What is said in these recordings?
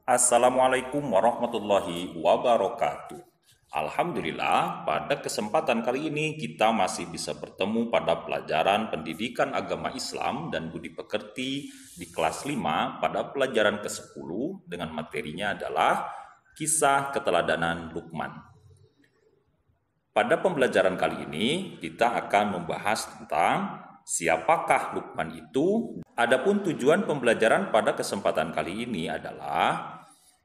Assalamualaikum warahmatullahi wabarakatuh. Alhamdulillah, pada kesempatan kali ini kita masih bisa bertemu pada pelajaran pendidikan agama Islam dan budi pekerti di kelas 5 pada pelajaran ke-10 dengan materinya adalah kisah keteladanan Luqman. Pada pembelajaran kali ini kita akan membahas tentang siapakah Luqman itu. Adapun tujuan pembelajaran pada kesempatan kali ini adalah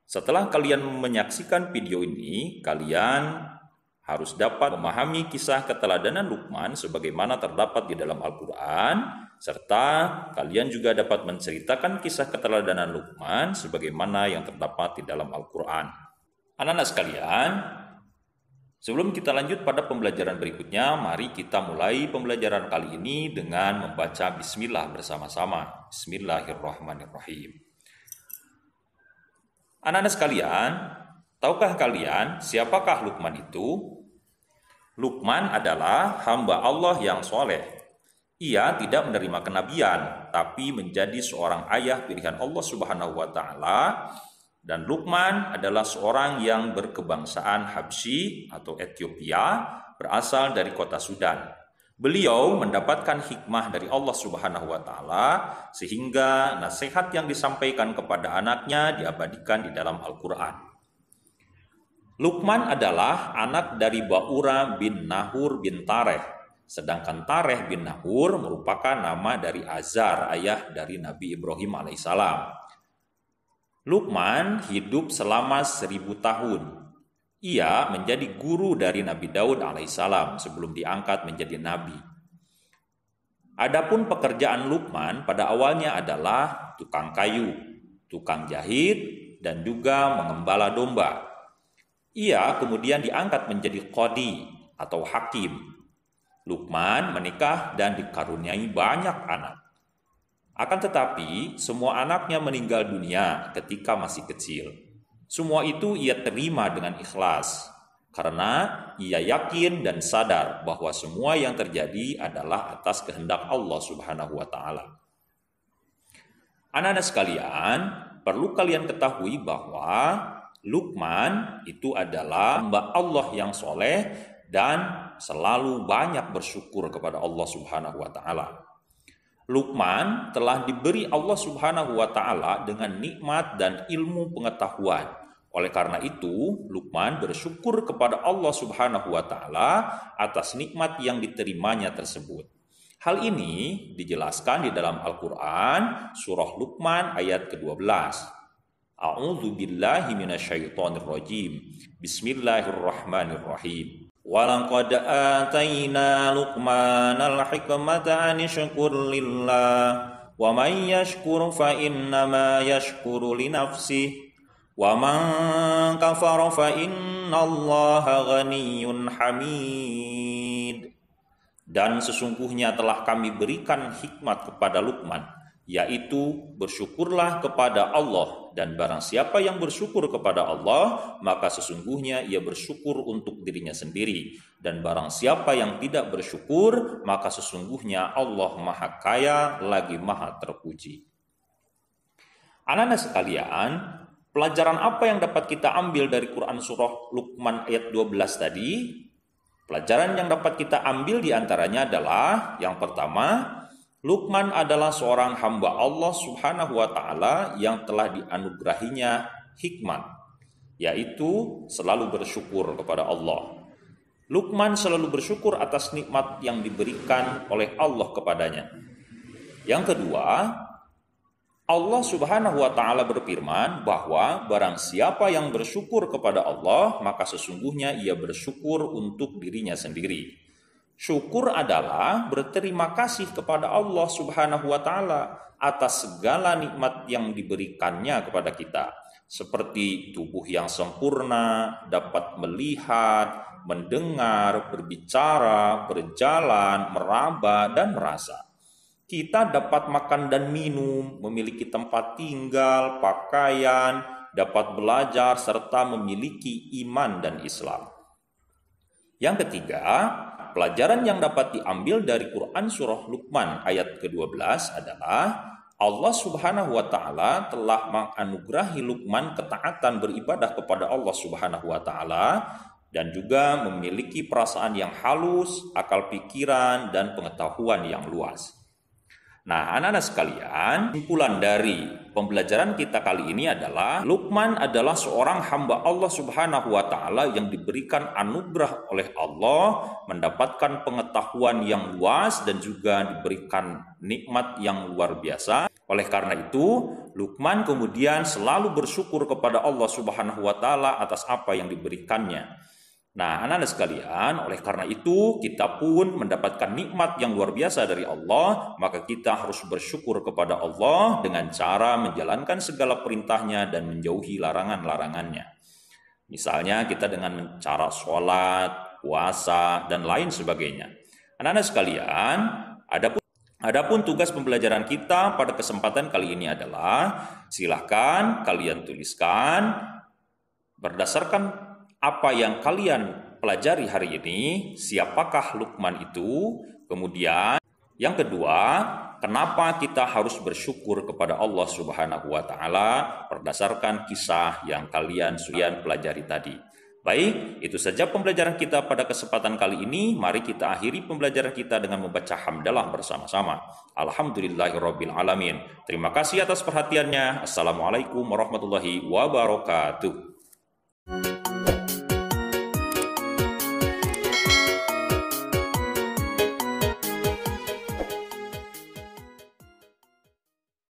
setelah kalian menyaksikan video ini, kalian harus dapat memahami kisah keteladanan Luqman sebagaimana terdapat di dalam Al-Quran, serta kalian juga dapat menceritakan kisah keteladanan Luqman sebagaimana yang terdapat di dalam Al-Quran. Anak-anak sekalian, sebelum kita lanjut pada pembelajaran berikutnya, mari kita mulai pembelajaran kali ini dengan membaca Bismillah bersama-sama. Bismillahirrahmanirrahim. Anak-anak sekalian, tahukah kalian siapakah Luqman itu? Luqman adalah hamba Allah yang soleh. Ia tidak menerima kenabian, tapi menjadi seorang ayah pilihan Allah Subhanahu wa Ta'ala. Dan Luqman adalah seorang yang berkebangsaan Habsyi atau Ethiopia, berasal dari kota Sudan. Beliau mendapatkan hikmah dari Allah Subhanahu wa Ta'ala sehingga nasihat yang disampaikan kepada anaknya diabadikan di dalam Al-Quran. Luqman adalah anak dari Ba'ura bin Nahur bin Tareh, sedangkan Tareh bin Nahur merupakan nama dari Azar, ayah dari Nabi Ibrahim alaihissalam. Luqman hidup selama 1000 tahun. Ia menjadi guru dari Nabi Daud alaihissalam sebelum diangkat menjadi nabi. Adapun pekerjaan Luqman pada awalnya adalah tukang kayu, tukang jahit, dan juga mengembala domba. Ia kemudian diangkat menjadi qadi atau hakim. Luqman menikah dan dikaruniai banyak anak. Akan tetapi, semua anaknya meninggal dunia ketika masih kecil. Semua itu ia terima dengan ikhlas, karena ia yakin dan sadar bahwa semua yang terjadi adalah atas kehendak Allah Subhanahu wa Ta'ala. Anak-anak sekalian, perlu kalian ketahui bahwa Luqman itu adalah hamba Allah yang soleh dan selalu banyak bersyukur kepada Allah Subhanahu wa Ta'ala. Luqman telah diberi Allah Subhanahu wa Ta'ala dengan nikmat dan ilmu pengetahuan. Oleh karena itu, Luqman bersyukur kepada Allah Subhanahu wa Ta'ala atas nikmat yang diterimanya tersebut. Hal ini dijelaskan di dalam Al-Quran, surah Luqman ayat ke-12. A'udzu billahi minasyaitonir rajim. Bismillahirrahmanirrahim. وَلَقَدْ آتَيْنَا لُقْمَانَ الْحِكْمَةَ أَنِ اشْكُرْ لِلَّهِ وَمَنْ يَشْكُرْ فَإِنَّمَا يَشْكُرُ لِنَفْسِهِ وَمَنْ كَفَرَ فَإِنَّ اللَّهَ غَنِيٌّ حَمِيدٌ. Dan sesungguhnya telah kami berikan hikmat kepada Luqman, yaitu bersyukurlah kepada Allah, dan barang siapa yang bersyukur kepada Allah, maka sesungguhnya ia bersyukur untuk dirinya sendiri, dan barang siapa yang tidak bersyukur, maka sesungguhnya Allah Maha Kaya lagi Maha Terpuji. Anak-anak sekalian, pelajaran apa yang dapat kita ambil dari Quran surah Luqman ayat 12 tadi? Pelajaran yang dapat kita ambil diantaranya adalah yang pertama, Luqman adalah seorang hamba Allah Subhanahu wa Ta'ala yang telah dianugerahinya hikmat, yaitu selalu bersyukur kepada Allah. Luqman selalu bersyukur atas nikmat yang diberikan oleh Allah kepadanya. Yang kedua, Allah Subhanahu wa Ta'ala berfirman bahwa barang siapa yang bersyukur kepada Allah, maka sesungguhnya ia bersyukur untuk dirinya sendiri. Syukur adalah berterima kasih kepada Allah Subhanahu wa Ta'ala atas segala nikmat yang diberikannya kepada kita, seperti tubuh yang sempurna, dapat melihat, mendengar, berbicara, berjalan, meraba, dan merasa. Kita dapat makan dan minum, memiliki tempat tinggal, pakaian, dapat belajar, serta memiliki iman dan Islam. Yang ketiga, pelajaran yang dapat diambil dari Quran surah Luqman ayat ke-12 adalah Allah Subhanahu wa taala telah menganugerahi Luqman ketaatan beribadah kepada Allah Subhanahu wa taala dan juga memiliki perasaan yang halus, akal pikiran dan pengetahuan yang luas. Nah, anak-anak sekalian, kesimpulan dari pembelajaran kita kali ini adalah Luqman adalah seorang hamba Allah Subhanahu wa taala yang diberikan anugerah oleh Allah, mendapatkan pengetahuan yang luas dan juga diberikan nikmat yang luar biasa. Oleh karena itu, Luqman kemudian selalu bersyukur kepada Allah Subhanahu wa taala atas apa yang diberikannya. Nah, anak-anak sekalian, oleh karena itu kita pun mendapatkan nikmat yang luar biasa dari Allah, maka kita harus bersyukur kepada Allah dengan cara menjalankan segala perintahnya dan menjauhi larangan-larangannya. Misalnya kita dengan cara sholat, puasa, dan lain sebagainya. Anak-anak sekalian, adapun tugas pembelajaran kita pada kesempatan kali ini adalah silakan kalian tuliskan berdasarkan apa yang kalian pelajari hari ini, siapakah Luqman itu? Kemudian yang kedua, kenapa kita harus bersyukur kepada Allah Subhanahu wa taala berdasarkan kisah yang kalian pelajari tadi. Baik, itu saja pembelajaran kita pada kesempatan kali ini. Mari kita akhiri pembelajaran kita dengan membaca hamdalah bersama-sama. Alhamdulillahirabbil alamin. Terima kasih atas perhatiannya. Assalamualaikum warahmatullahi wabarakatuh.